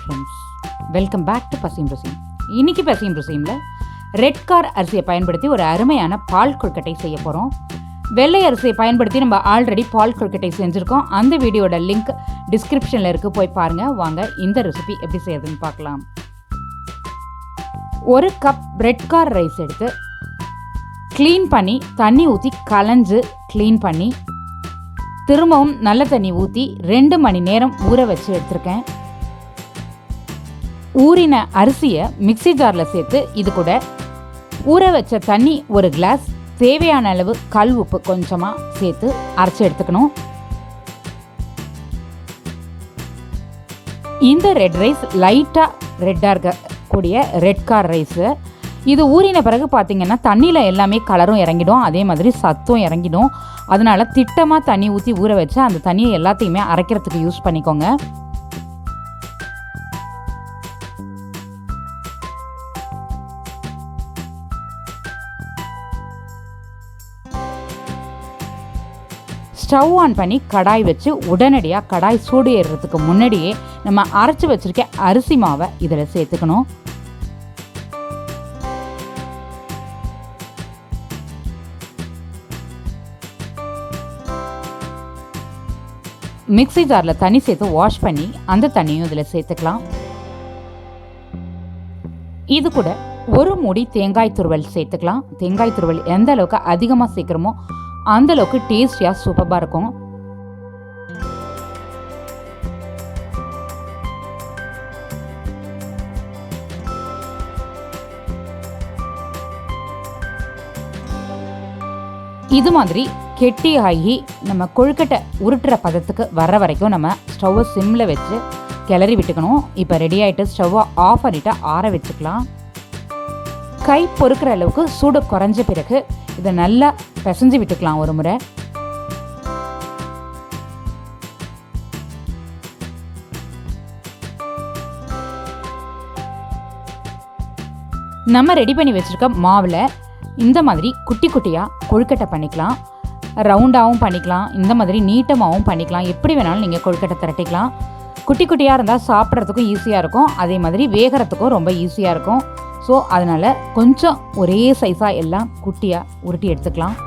Friends, welcome back to பசியும் ருசியும். இன்றைக்கி பசியும் ருசியுமில் ரெட் கார் அரிசியை பயன்படுத்தி ஒரு அருமையான பால் கொழுக்கட்டை செய்ய போகிறோம். வெள்ளை அரிசியை பயன்படுத்தி நம்ம ஆல்ரெடி பால் கொழுக்கட்டை செஞ்சுருக்கோம். அந்த வீடியோட லிங்க் டிஸ்கிரிப்ஷனில் இருக்குது, போய் பாருங்கள். வாங்க இந்த ரெசிபி எப்படி செய்யறதுன்னு பார்க்கலாம். ஒரு கப் ரெட் கார் ரைஸ் எடுத்து க்ளீன் பண்ணி தண்ணி ஊற்றி களைஞ்சு க்ளீன் பண்ணி திரும்பவும் நல்ல தண்ணி ஊற்றி 2 மணி நேரம் ஊற வச்சு எடுத்திருக்கேன். ஊறின அரிசியை மிக்ஸி ஜாரில் சேர்த்து இது கூட ஊற வச்ச தண்ணி 1 கிளாஸ், தேவையான அளவு கல் உப்பு கொஞ்சமாக சேர்த்து அரைச்சி எடுத்துக்கணும். இந்த ரெட் ரைஸ் லைட்டாக ரெட்டாக இருக்கக்கூடிய ரெட் கார் ரைஸு. இது ஊறின பிறகு பார்த்திங்கன்னா தண்ணியில் எல்லாமே கலரும் இறங்கிடும், அதே மாதிரி சத்தும் இறங்கிடும். அதனால் திட்டமாக தண்ணி ஊற்றி ஊற வச்சு அந்த தண்ணியை எல்லாத்தையுமே அரைக்கிறதுக்கு யூஸ் பண்ணிக்கோங்க. ஸ்டவ் ஆன் பண்ணி கடாய் வச்சு உடனடியாக கடாய் சூடு ஏறுறதுக்கு முன்னாடியே நம்ம அரைச்சி வச்சுருக்க அரிசி மாவை இதில் சேர்த்துக்கணும். மிக்ஸி ஜாரில் தண்ணி சேர்த்து வாஷ் பண்ணி அந்த தண்ணியும் இதில் சேர்த்துக்கலாம். இது கூட 1 மூடி தேங்காய் துருவல் சேர்த்துக்கலாம். தேங்காய் துருவல் எந்த அளவுக்கு அதிகமாக சேர்க்குறோமோ அந்த அளவுக்கு டேஸ்டியாக சூப்பராக இருக்கும். இது மாதிரி கெட்டியாகி நம்ம கொழுக்கட்டை உருட்டுற பதத்துக்கு வர வரைக்கும் நம்ம ஸ்டவ்வை சிம்மில் வச்சு கிளறி விட்டுக்கணும். இப்போ ரெடி ஆகிட்டு ஸ்டவ்வை ஆஃப் பண்ணிவிட்டு ஆற வச்சுக்கலாம். கை பொறுக்கிற அளவுக்கு சூடு குறைஞ்ச பிறகு இதை நல்லா பிசைஞ்சு விட்டுக்கலாம். ஒரு முறை நம்ம ரெடி பண்ணி வச்சுருக்க மாவில் இந்த மாதிரி குட்டி குட்டியாக கொழுக்கட்டை பண்ணிக்கலாம். ரவுண்டாகவும் பண்ணிக்கலாம், இந்த மாதிரி நீட்டமாகவும் பண்ணிக்கலாம். எப்படி வேணாலும் நீங்கள் கொழுக்கட்டை திரட்டிக்கலாம். குட்டி குட்டியாக இருந்தால் சாப்பிட்றதுக்கும் ஈஸியாக இருக்கும், அதே மாதிரி வேகிறதுக்கும் ரொம்ப ஈஸியாக இருக்கும். ஸோ அதனால் கொஞ்சம் ஒரே சைஸாக எல்லாம் குட்டியாக உருட்டி எடுத்துக்கலாம்.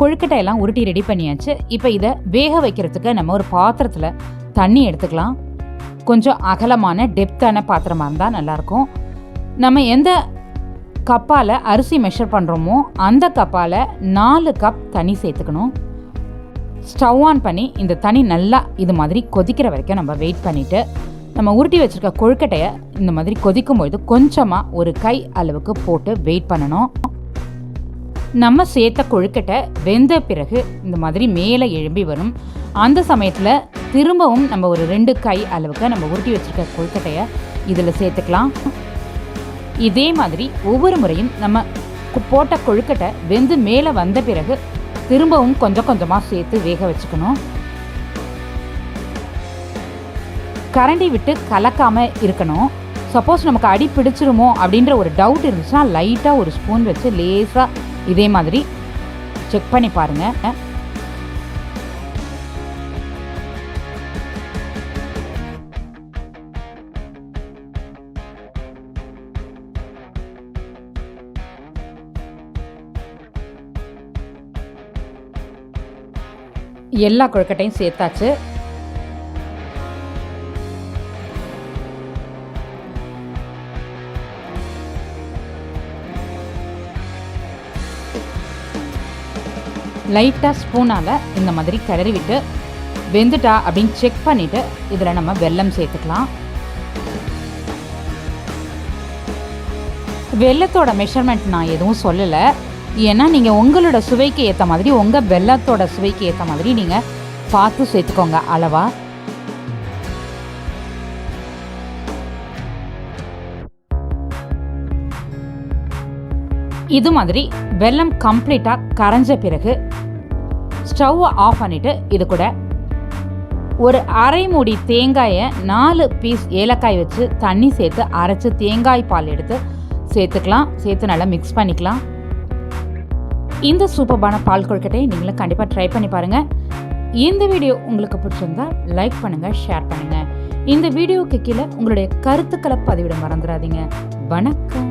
கொழுக்கட்டையெல்லாம் உருட்டி ரெடி பண்ணியாச்சு. இப்போ இதை வேக வைக்கிறதுக்கு நம்ம ஒரு பாத்திரத்தில் தண்ணி எடுத்துக்கலாம். கொஞ்சம் அகலமான டெப்த்தான பாத்திரமாக இருந்தால் நல்லாயிருக்கும். நம்ம எந்த கப்பால் அரிசி மெஷர் பண்ணுறோமோ அந்த கப்பால் 4 கப் தண்ணி சேர்த்துக்கணும். ஸ்டவ் ஆன் பண்ணி இந்த தண்ணி நல்லா இது மாதிரி கொதிக்கிற வரைக்கும் நம்ம வெயிட் பண்ணிவிட்டு நம்ம உருட்டி வச்சுருக்க கொழுக்கட்டையை இந்த மாதிரி கொதிக்கும்பொழுது கொஞ்சமாக ஒரு கை அளவுக்கு போட்டு வெயிட் பண்ணணும். நம்ம சேர்த்த கொழுக்கட்டை வெந்த பிறகு இந்த மாதிரி மேலே எழும்பி வரும். அந்த சமயத்தில் திரும்பவும் நம்ம ஒரு 2 கை அளவுக்கு நம்ம உருட்டி வச்சுருக்க கொழுக்கட்டையை இதில் சேர்த்துக்கலாம். இதே மாதிரி ஒவ்வொரு முறையும் நம்ம போட்ட கொழுக்கட்டை வெந்து மேலே வந்த பிறகு திரும்பவும் கொஞ்சம் கொஞ்சமாக சேர்த்து வேக வச்சுக்கணும். கரண்டி விட்டு கலக்காமல் இருக்கணும். சப்போஸ் நமக்கு அடி பிடிச்சிருமோ அப்படின்ற ஒரு டவுட் இருந்துச்சுன்னா லைட்டாக ஒரு ஸ்பூன் வச்சு லேசாக இதே மாதிரி செக் பண்ணி பாருங்கள். எல்லா கொழுக்கட்டையும் சேர்த்தாச்சு. லைட்டாக ஸ்பூனால் இந்த மாதிரி கிளறி விட்டு வெந்துட்டா அப்படின்னு செக் பண்ணிவிட்டு இதில் நம்ம வெல்லம் சேர்த்துக்கலாம். வெல்லத்தோட மெஷர்மெண்ட் நான் எதுவும் சொல்லலை, ஏன்னா நீங்கள் உங்களோட சுவைக்கு ஏற்ற மாதிரி, உங்கள் வெல்லத்தோட சுவைக்கு ஏற்ற மாதிரி நீங்கள் பார்த்து சேர்த்துக்கோங்க அளவா. இது மாதிரி வெல்லம் கம்ப்ளீட்டாக கரைஞ்ச பிறகு ஸ்டவ்வை ஆஃப் பண்ணிவிட்டு இது கூட ஒரு அரை மூடி தேங்காயை 4 பீஸ் ஏலக்காய் வச்சு தண்ணி சேர்த்து அரைச்சி தேங்காய் பால் எடுத்து சேர்த்துக்கலாம். சேர்த்து நல்லா மிக்ஸ் பண்ணிக்கலாம். இந்த சூப்பர்பான பால் கொழுக்கட்டை நீங்களும் கண்டிப்பாக ட்ரை பண்ணி பாருங்கள். இந்த வீடியோ உங்களுக்கு பிடிச்சிருந்தா லைக் பண்ணுங்கள், ஷேர் பண்ணுங்கள். இந்த வீடியோவுக்கு கீழே உங்களுடைய கருத்துக்களை பதிவிட மறந்துடாதீங்க. வணக்கம்.